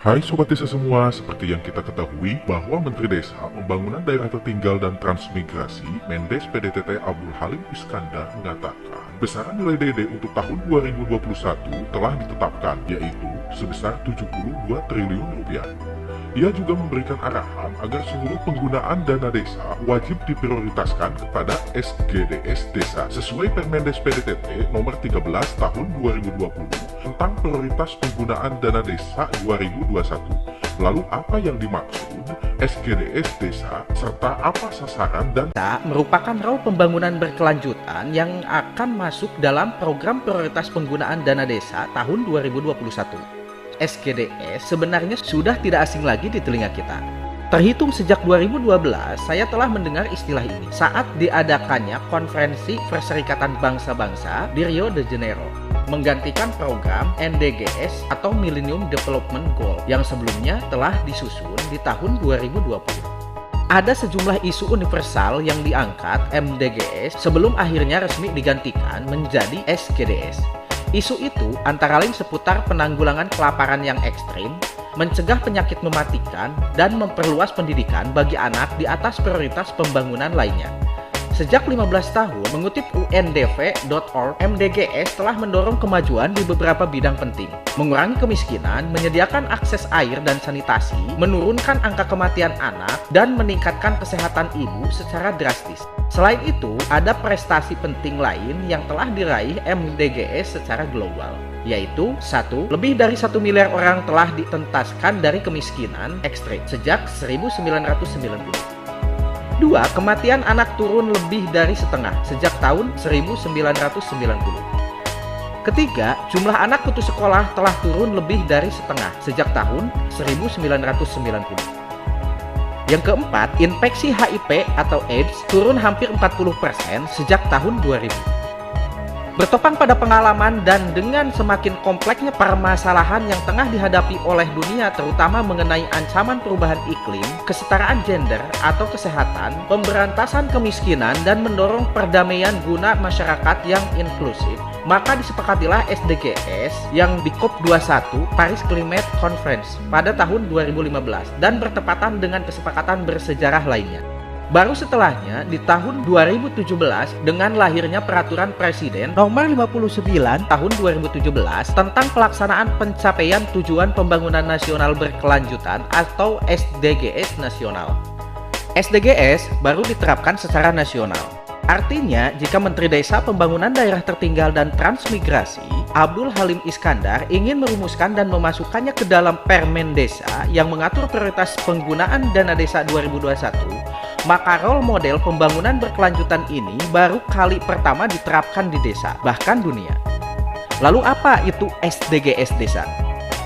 Hai Sobat Desa semua, seperti yang kita ketahui bahwa Menteri Desa, Pembangunan Daerah Tertinggal dan Transmigrasi, Mendes PDTT Abdul Halim Iskandar mengatakan, besaran nilai DD untuk tahun 2021 telah ditetapkan, yaitu sebesar 72 triliun rupiah. Ia juga memberikan arahan agar seluruh penggunaan dana desa wajib diprioritaskan kepada SGDS Desa sesuai Permendes PDTT nomor 13 tahun 2020 tentang prioritas penggunaan dana desa 2021. Lalu apa yang dimaksud SGDS Desa serta apa sasaran dan merupakan role pembangunan berkelanjutan yang akan masuk dalam program prioritas penggunaan dana desa tahun 2021. SGDS sebenarnya sudah tidak asing lagi di telinga kita. Terhitung sejak 2012, saya telah mendengar istilah ini saat diadakannya konferensi Perserikatan Bangsa-Bangsa di Rio de Janeiro, menggantikan program NDGS atau Millennium Development Goal yang sebelumnya telah disusun di tahun 2020. Ada sejumlah isu universal yang diangkat MDGS sebelum akhirnya resmi digantikan menjadi SGDS. Isu itu antara lain seputar penanggulangan kelaparan yang ekstrim, mencegah penyakit mematikan, dan memperluas pendidikan bagi anak di atas prioritas pembangunan lainnya. Sejak 15 tahun, mengutip UNDP.org, MDGS telah mendorong kemajuan di beberapa bidang penting, mengurangi kemiskinan, menyediakan akses air dan sanitasi, menurunkan angka kematian anak, dan meningkatkan kesehatan ibu secara drastis. Selain itu, ada prestasi penting lain yang telah diraih MDGS secara global, yaitu 1. Lebih dari 1 miliar orang telah ditentaskan dari kemiskinan ekstrim sejak 1990. 2. Kematian anak turun lebih dari setengah sejak tahun 1990. Ketiga, jumlah anak putus sekolah telah turun lebih dari setengah sejak tahun 1990. Yang keempat, infeksi HIV atau AIDS turun hampir 40% sejak tahun 2000. Bertopang pada pengalaman dan dengan semakin kompleksnya permasalahan yang tengah dihadapi oleh dunia, terutama mengenai ancaman perubahan iklim, kesetaraan gender atau kesehatan, pemberantasan kemiskinan, dan mendorong perdamaian guna masyarakat yang inklusif, maka disepakatilah SDGs yang di COP21 Paris Climate Conference pada tahun 2015 dan bertepatan dengan kesepakatan bersejarah lainnya. Baru setelahnya, di tahun 2017, dengan lahirnya Peraturan Presiden Nomor 59 Tahun 2017 tentang pelaksanaan pencapaian Tujuan Pembangunan Nasional Berkelanjutan atau SDGs Nasional. SDGs baru diterapkan secara nasional. Artinya, jika Menteri Desa, Pembangunan Daerah Tertinggal dan Transmigrasi, Abdul Halim Iskandar ingin merumuskan dan memasukkannya ke dalam Permen Desa yang mengatur prioritas penggunaan dana desa 2021, maka role model pembangunan berkelanjutan ini baru kali pertama diterapkan di desa, bahkan dunia. Lalu apa itu SDGs Desa?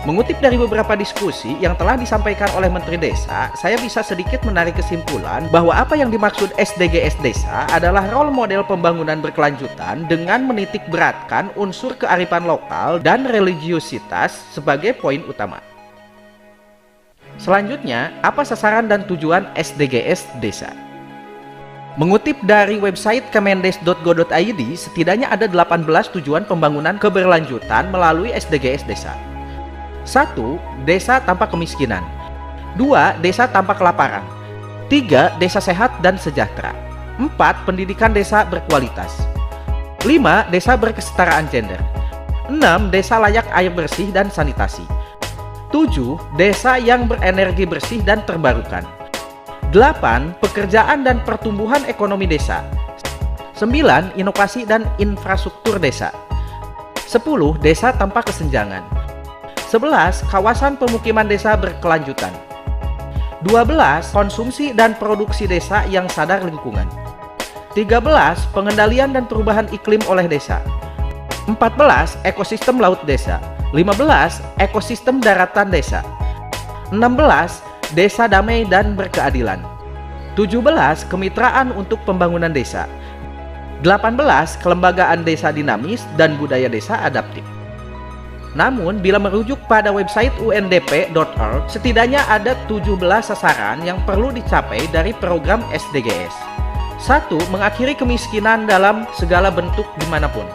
Mengutip dari beberapa diskusi yang telah disampaikan oleh Menteri Desa, saya bisa sedikit menarik kesimpulan bahwa apa yang dimaksud SDGs Desa adalah role model pembangunan berkelanjutan dengan menitik beratkan unsur kearifan lokal dan religiositas sebagai poin utama. Selanjutnya, apa sasaran dan tujuan SDGs Desa? Mengutip dari website kemendes.go.id, setidaknya ada 18 tujuan pembangunan keberlanjutan melalui SDGs Desa. 1. Desa tanpa kemiskinan. 2. Desa tanpa kelaparan. 3. Desa sehat dan sejahtera. 4. Pendidikan desa berkualitas. 5. Desa berkesetaraan gender. 6. Desa layak air bersih dan sanitasi. 7. Desa yang berenergi bersih dan terbarukan. 8. Pekerjaan dan pertumbuhan ekonomi desa. 9. Inovasi dan infrastruktur desa. 10. Desa tanpa kesenjangan. 11. Kawasan pemukiman desa berkelanjutan. 12. Konsumsi dan produksi desa yang sadar lingkungan. 13. Pengendalian dan perubahan iklim oleh desa. 14. Ekosistem laut desa. 15. Ekosistem daratan desa. 16. Desa damai dan berkeadilan. 17. Kemitraan untuk pembangunan desa. 18. Kelembagaan desa dinamis dan budaya desa adaptif. Namun, bila merujuk pada website UNDP.org, setidaknya ada 17 sasaran yang perlu dicapai dari program SDGs. 1. Mengakhiri kemiskinan dalam segala bentuk dimanapun.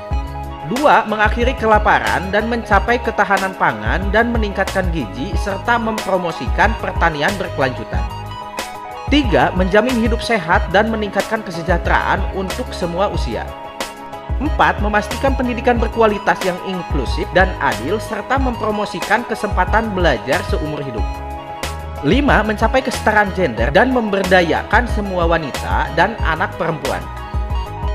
2. Mengakhiri kelaparan dan mencapai ketahanan pangan dan meningkatkan gizi serta mempromosikan pertanian berkelanjutan. 3. Menjamin hidup sehat dan meningkatkan kesejahteraan untuk semua usia. 4. Memastikan pendidikan berkualitas yang inklusif dan adil serta mempromosikan kesempatan belajar seumur hidup. 5. Mencapai kesetaraan gender dan memberdayakan semua wanita dan anak perempuan.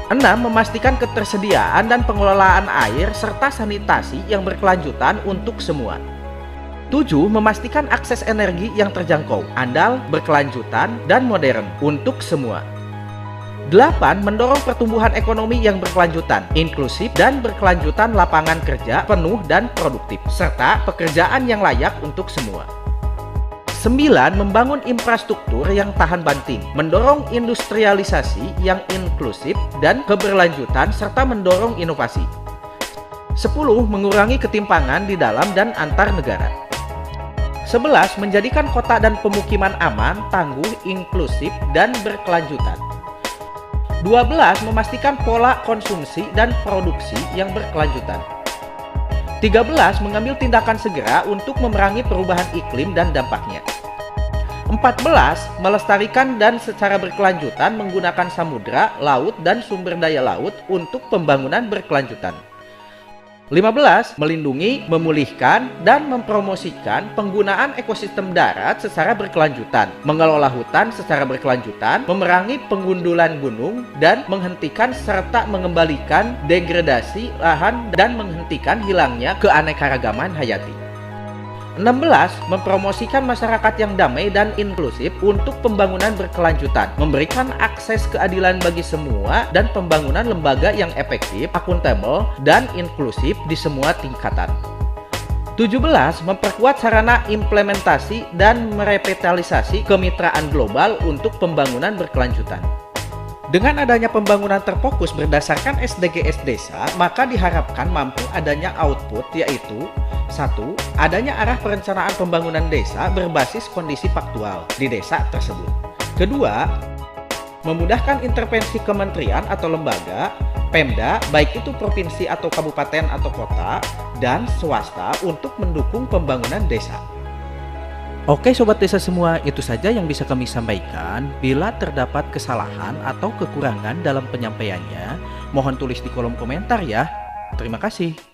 6. Memastikan ketersediaan dan pengelolaan air serta sanitasi yang berkelanjutan untuk semua. 7. Memastikan akses energi yang terjangkau, andal, berkelanjutan, dan modern untuk semua. 8. Mendorong pertumbuhan ekonomi yang berkelanjutan, inklusif, dan berkelanjutan lapangan kerja penuh dan produktif, serta pekerjaan yang layak untuk semua. 9. Membangun infrastruktur yang tahan banting, mendorong industrialisasi yang inklusif dan keberlanjutan serta mendorong inovasi. 10. Mengurangi ketimpangan di dalam dan antar negara. 11. Menjadikan kota dan pemukiman aman, tangguh, inklusif, dan berkelanjutan. 12. Memastikan pola konsumsi dan produksi yang berkelanjutan. 13. Mengambil tindakan segera untuk memerangi perubahan iklim dan dampaknya. 14. Melestarikan dan secara berkelanjutan menggunakan samudra, laut, dan sumber daya laut untuk pembangunan berkelanjutan. 15. Melindungi, memulihkan, dan mempromosikan penggunaan ekosistem darat secara berkelanjutan, mengelola hutan secara berkelanjutan, memerangi penggundulan gunung, dan menghentikan serta mengembalikan degradasi lahan dan menghentikan hilangnya keanekaragaman hayati. 16. Mempromosikan masyarakat yang damai dan inklusif untuk pembangunan berkelanjutan, memberikan akses keadilan bagi semua, dan pembangunan lembaga yang efektif, akuntabel, dan inklusif di semua tingkatan. 17. Memperkuat sarana implementasi dan merevitalisasi kemitraan global untuk pembangunan berkelanjutan. Dengan adanya pembangunan terfokus berdasarkan SDGs desa, maka diharapkan mampu adanya output, yaitu 1. Adanya arah perencanaan pembangunan desa berbasis kondisi faktual di desa tersebut. 2. Memudahkan intervensi kementerian atau lembaga, Pemda, baik itu provinsi atau kabupaten atau kota, dan swasta untuk mendukung pembangunan desa. Oke Sobat Desa semua, itu saja yang bisa kami sampaikan. Bila terdapat kesalahan atau kekurangan dalam penyampaiannya, mohon tulis di kolom komentar ya. Terima kasih.